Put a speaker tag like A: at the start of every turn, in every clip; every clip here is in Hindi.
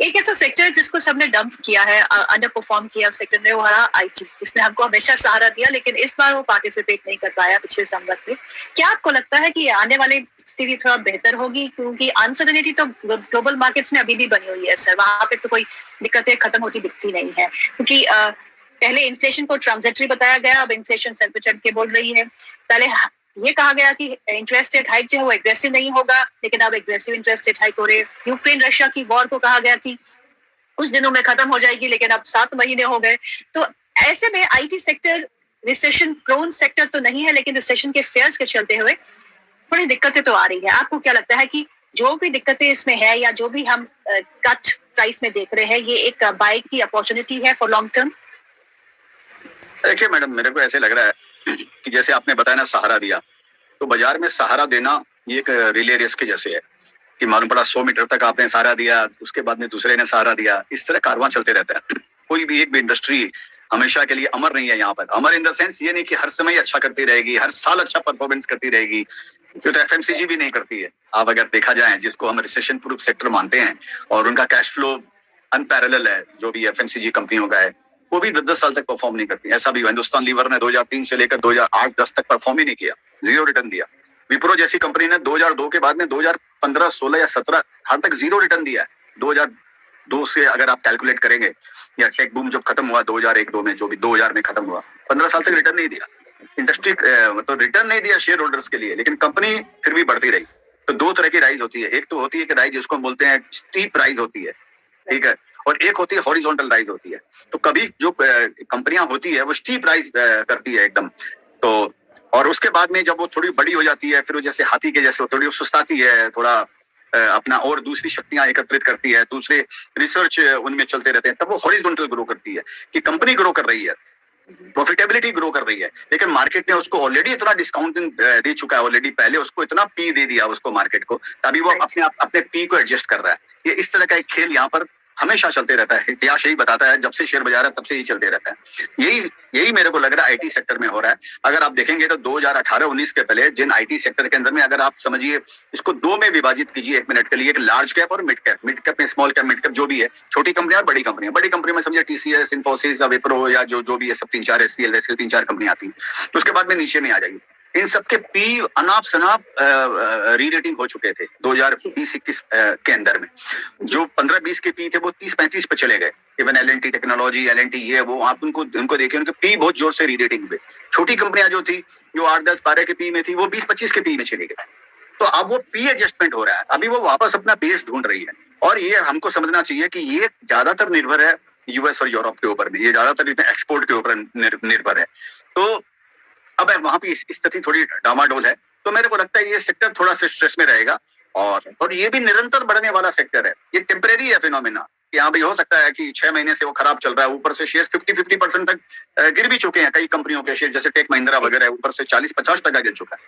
A: एक ऐसा सेक्टर जिसको सबने डंप किया है, अंडर परफॉर्म किया उस सेक्टर ने, वो हरा आईटी, जिसने हमको हमेशा सहारा दिया, लेकिन इस बार वो पार्टिसिपेट नहीं कर पाया पिछले संवत में। क्या आपको लगता है कि आने वाली स्थिति थोड़ा बेहतर होगी, क्योंकि अनसर्टेनिटी तो ग्लोबल मार्केट्स में अभी भी बनी हुई है सर, वहां पे तो कोई दिक्कतें खत्म होती दिखती नहीं है, क्योंकि पहले इन्फ्लेशन को ट्रांजिटरी बताया गया, अब इन्फ्लेशन सर पे चढ़ के बोल रही है। पहले ये कहा गया कि इंटरेस्ट रेट हाइक जो है वो एग्रेसिव नहीं होगा, लेकिन अब एग्रेसिव इंटरेस्ट रेट हाइक हो रहे हैं। यूक्रेन रशिया की वॉर को कहा गया कि कुछ दिनों में खत्म हो जाएगी, लेकिन अब 7 महीने हो गए। तो ऐसे में IT sector recession prone sector तो नहीं है, लेकिन रिसेशन के फेयर्स के चलते हुए बड़ी दिक्कतें तो आ रही है। आपको क्या लगता है कि जो भी दिक्कतें इसमें है, या जो भी हम कट प्राइस में देख रहे हैं, ये एक बाय की अपॉर्चुनिटी है फॉर लॉन्ग टर्म?
B: देखिए मैडम, मेरे को ऐसे लग रहा है कि जैसे आपने बताया ना सहारा दिया, तो बाजार में सहारा देना ये एक रिले रेस के जैसे है कि मालूम पड़ा 100 मीटर तक आपने सहारा दिया, उसके बाद में दूसरे ने सहारा दिया, इस तरह कारवां चलते रहता है। कोई भी एक भी इंडस्ट्री हमेशा के लिए अमर नहीं है यहाँ पर। अमर इन द सेंस ये नहीं कि हर समय अच्छा करती रहेगी, हर साल अच्छा परफॉर्मेंस करती रहेगी, तो एफएमसीजी भी नहीं करती है। आप अगर देखा जाए, जिसको हम रिसेशन प्रूफ सेक्टर मानते हैं और उनका कैश फ्लो अनपैरेलल है, जो भी एफएमसीजी कंपनियों का है, वो भी 10-10 साल तक परफॉर्म नहीं करती। ऐसा भी हिंदुस्तान लीवर ने 2003 से लेकर 2008-10 तक परफॉर्म ही नहीं किया, जीरो रिटर्न दिया। विप्रो जैसी कंपनी ने 2002 के बाद में 2015, 16 या 17 हर तक जीरो रिटर्न दिया है। 2002 से अगर आप कैलकुलेट करेंगे, या टेक बूम जब खत्म हुआ 2001-2 में, जो भी 2000 में खत्म हुआ, 15 साल तक रिटर्न नहीं दिया इंडस्ट्री, मतलब रिटर्न नहीं दिया शेयर होल्डर्स के लिए, लेकिन कंपनी फिर भी बढ़ती रही। तो दो तरह की राइज होती है, एक तो होती है कि राइज जिसको हम बोलते हैं स्टीप राइज होती है, ठीक है, और एक होती है हॉरिजॉन्टल राइज होती है। तो कभी जो कंपनियां होती है वो स्टीप राइज करती है एकदम, तो और उसके बाद में जब वो थोड़ी बड़ी हो जाती है, फिर वो जैसे हाथी के जैसे थोड़ी सुस्ताती है, थोड़ा अपना और दूसरी शक्तियां एकत्रित करती है, दूसरे रिसर्च उनमें चलते रहते हैं, तब वो हॉरिजॉन्टल ग्रो करती है कि कंपनी ग्रो कर रही है, प्रॉफिटेबिलिटी ग्रो कर रही है, लेकिन मार्केट ने उसको ऑलरेडी इतना डिस्काउंट दे चुका है, ऑलरेडी पहले उसको इतना पी दे दिया उसको मार्केट को, तभी वो अपने पी को एडजस्ट कर रहा है। ये इस तरह का एक खेल यहाँ पर हमेशा चलते रहता है। इतिहास यही बताता है, जब से शेयर बाजार है तब से ही चलते रहता है। यही मेरे को लग रहा है आईटी सेक्टर में हो रहा है। अगर आप देखेंगे तो 2018-19 के पहले जिन आईटी सेक्टर के अंदर में, अगर आप समझिए इसको दो में विभाजित कीजिए एक मिनट के लिए, एक लार्ज कैप और मिड कैप। मिड कैप में स्मॉल कैप, मिड कैप जो भी है, छोटी कंपनियां और बड़ी कंपनियां। बड़ी कंपनी में समझिए टीसीएस, इन्फोसिस, विप्रो या जो भी है, सब 3-4 एचसीएल, वैसे 3-4 कंपनियां आती हैं। तो उसके बाद में नीचे में आ जाइए, इन सबके पी अनाप शनाप री रेटिंग हो चुके थे 2020-21 के अंदर में। जो 15-20 के पी थे वो 30-35 पे चले गए। इवन एलएनटी टेक्नोलॉजी, एलएनटी, ये वो, आप उनको देखिए, उनके पी बहुत जोर से री रेटिंग हुए। छोटी कंपनियां जो थी, जो 8-10-12 के पी में थी, वो 20-25 के पी में चली गई। तो अब वो पी एडजस्टमेंट हो रहा है, अभी वो वापस अपना बेस ढूंढ रही है। और ये हमको समझना चाहिए कि ये ज्यादातर निर्भर है यूएस और यूरोप के ऊपर में, ये ज्यादातर एक्सपोर्ट के ऊपर निर्भर है। तो अब वहां पे स्थिति थोड़ी डामाडोल है, तो मेरे को लगता है ये सेक्टर थोड़ा सा स्ट्रेस में रहेगा। और ये भी निरंतर बढ़ने वाला सेक्टर है, ये टेम्परेरी है फिनोमेना कि हाँ भाई, हो सकता है कि 6 महीने से वो खराब चल रहा है, ऊपर से शेयर 50% तक गिर भी चुके हैं। कई कंपनियों के शेयर जैसे टेक महिंद्रा वगैरह ऊपर से 40-50% गिर चुका है।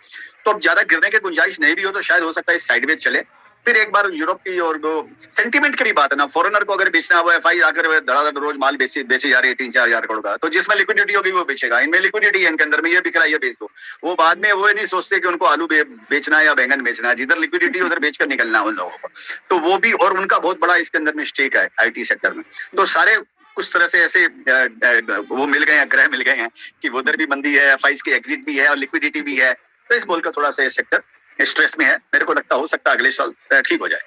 B: तो अब ज्यादा गिरने की गुंजाइश नहीं भी हो तो शायद हो सकता है साइडवेज चले। फिर एक बार यूरोप की और वो सेंटीमेंट की बात है ना, फॉरेनर को अगर बेचना है, वो एफआई आकर धड़ाधड़ रोज माल बेचे जा रही है 3-4 हजार करोड़ का, तो जिसमें लिक्विडिटी होगी वो बेचेगा। इनमें लिक्विडिटी है, इनके अंदर में ये बिक रहा है, ये बेच दो। वो बाद में वो नहीं सोचते कि उनको आलू बेचना है या बैंगन बेचना है, जिधर लिक्विडिटी उधर बेचकर निकलना है उन लोगों को। तो वो भी, और उनका बहुत बड़ा इसके अंदर में स्टेक है आईटी सेक्टर में। तो सारे कुछ तरह से ऐसे वो मिल गए हैं, ग्रह मिल गए हैं कि उधर भी मंदी है, एफआई की एग्जिट भी है और लिक्विडिटी भी है। तो इस बोल का थोड़ा सा सेक्टर स्ट्रेस में है। मेरे को लगता हो सकता है अगले साल ठीक हो जाए।